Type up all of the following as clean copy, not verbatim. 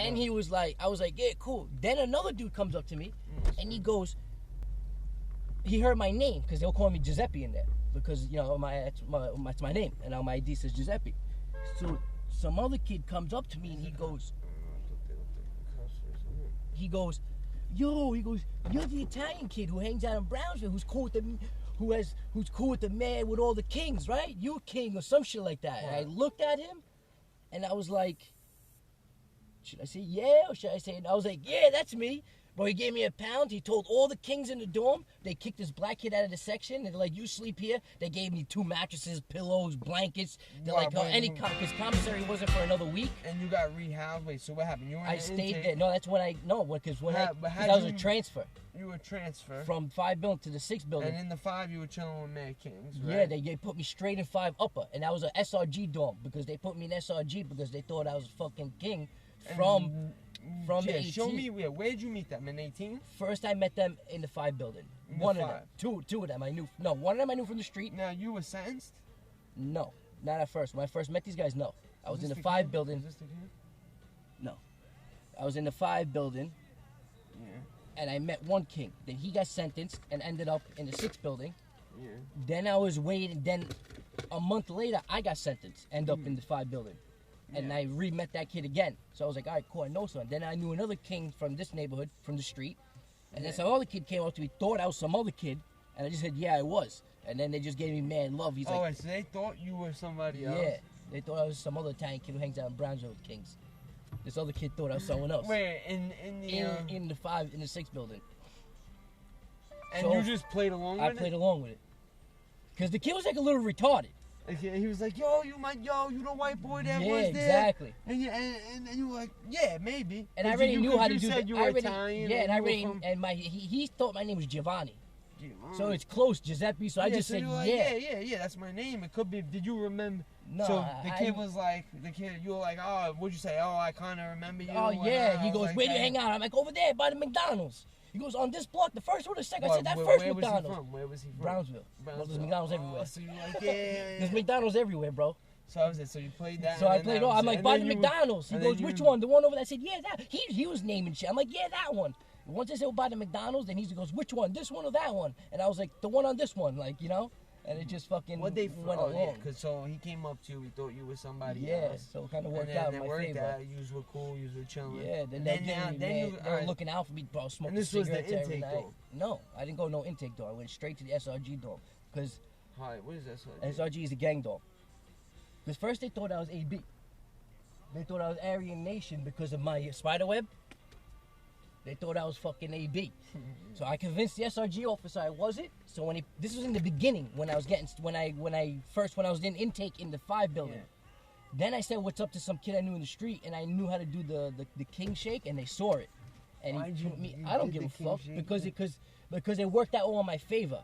then he was like, I was like, yeah, cool. Then another dude comes up to me, and he goes, he heard my name, because they'll call me Giuseppe in there, because, you know, that's my name, and now my ID says Giuseppe. So some other kid comes up to me, and he goes, you're the Italian kid who hangs out in Brownsville, who's cool with the man with all the kings, right? You're king or some shit like that. And I looked at him, and I was like, should I say yeah or should I say? And I was like, yeah, that's me. Bro, he gave me £1. He told all the kings in the dorm. They kicked this black kid out of the section. And they're like, you sleep here. They gave me 2 mattresses, pillows, blankets. They're like, because commissary wasn't for another week. And you got rehoused. Wait, so what happened? You were in I the stayed intake. there. No, that's when I was a transfer. You were transferred from 5 building to the 6 building. And in the 5, you were chilling with Mad Kings, right? Yeah, they put me straight in 5 upper, and that was an SRG dorm because they put me in SRG because they thought I was a fucking king from the 18. Show me where'd you meet them in 18? First, I met them in the 5 building. One of them, two of them I knew. No, one of them I knew from the street. Now you were sentenced? No, not at first. When I first met these guys, no. I was in the 5 building. Is this the kid? No, I was in the 5 building. Yeah. And I met one king. Then he got sentenced and ended up in the 6 building. Yeah. Then I was waiting. Then a month later, I got sentenced. End up in the 5 building. And I re-met that kid again. So I was like, all right, cool, I know someone. Then I knew another king from this neighborhood, from the street. And then some other kid came up to me, thought I was some other kid. And I just said, yeah, I was. And then they just gave me mad love. He's like, so they thought you were somebody else? Yeah. They thought I was some other Italian kid who hangs out in Brownsville with kings. This other kid thought I was someone else. Wait, in the 6 building. And so you just played along with it? I played along with it. Because the kid was like a little retarded. He was like, you the white boy that was there? Yeah, exactly. And you were like, yeah, maybe. And I already knew how to do that. You were Italian. Yeah, and he thought my name was Giovanni. So it's close, Giuseppe, so I just said, like, yeah, that's my name. It could be, did you remember? No, so the kid was like, you were like, oh, what'd you say? Oh, I kind of remember you. Oh, yeah. He goes, where do you hang out? I'm like, over there by the McDonald's. He goes, on this block, the first or the second? I said, that first McDonald's. Where was he from? Brownsville. Well, there's McDonald's everywhere. So you're like, yeah. There's McDonald's everywhere, bro. So I was there. So you played that. So I played all. I'm like, by the McDonald's. He goes, which one? The one over there? I said, yeah, that. He was naming shit. I'm like, yeah, that one. Once I said, by the McDonald's, then he goes, which one? This one or that one? And I was like, the one on this one, like, you know? And it just fucking went along. Yeah, cause so he came up to you, he thought you were somebody else. Yeah, so it kind of worked out in my favor. You were cool, you were chilling. Yeah, they were looking out for me, bro, smoking cigarettes every night. And this was the intake dorm? No, I didn't go no intake dorm. I went straight to the SRG dorm. Because what is SRG? SRG is a gang dorm. Because first they thought I was AB. They thought I was Aryan Nation because of my spider web. They thought I was fucking AB. So I convinced the SRG officer I wasn't. So this was in the beginning when I was when I was in intake in the 5 building. Yeah. Then I said what's up to some kid I knew in the street, and I knew how to do the king shake, and they saw it. And I don't give a fuck because it worked out all in my favor.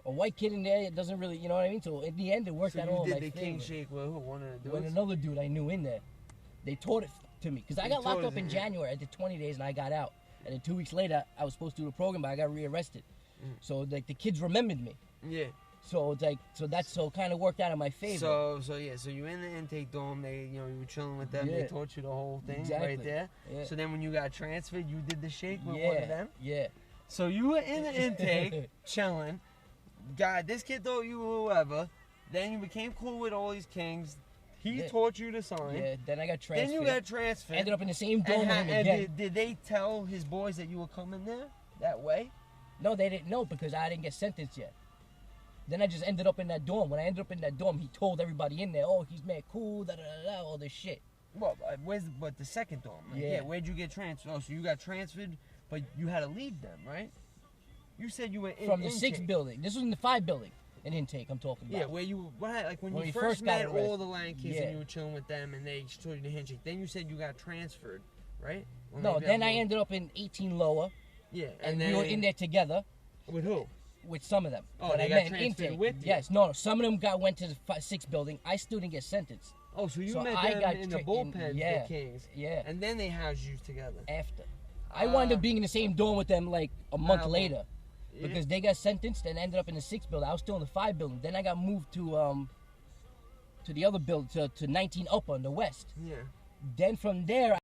A white kid in there, it doesn't really, you know what I mean? So in the end, it worked out all in my favor. You did the king shake with who? One of the dudes? With another dude I knew in there. They taught it to me because I got locked up in January. I did 20 days and I got out. And then 2 weeks later, I was supposed to do the program, but I got rearrested. So like the kids remembered me. Yeah. So it's like it kind of worked out in my favor. So you in the intake dorm. You were chilling with them. Yeah. They taught you the whole thing right there. Yeah. So then when you got transferred, you did the shake with one of them. Yeah. So you were in the intake, chilling. God, this kid thought you were whoever. Then you became cool with all these kings. He taught you to sign. Yeah, then I got transferred. Then you got transferred. Ended up in the same dorm with him again. Did they tell his boys that you were coming there that way? No, they didn't know because I didn't get sentenced yet. Then I just ended up in that dorm. When I ended up in that dorm, he told everybody in there, oh, he's mad cool, da-da-da-da, all this shit. Well, but the second dorm? Yeah, where'd you get transferred? Oh, so you got transferred, but you had to leave them, right? You said you were in From the 6 building. This was in the 5 building. An intake I'm talking about. Yeah, where you when you first met all the Lion Kids and you were chilling with them and they told you the handshake. Then you said you got transferred, right? Well, no, then I ended up in 18 lower. Yeah, and we were in there together. With who? With some of them. Oh, they got transferred with you? Yes, no, some of them went to the 6 building. I still didn't get sentenced. Oh, so you met them in the bullpen, the Kings. Yeah. And then they housed you together. After. I wound up being in the same dorm with them like a month later. Because they got sentenced and ended up in the 6 building. I was still in the 5 building. Then I got moved to the other building, to 19 Upper in the west. Yeah. Then from there,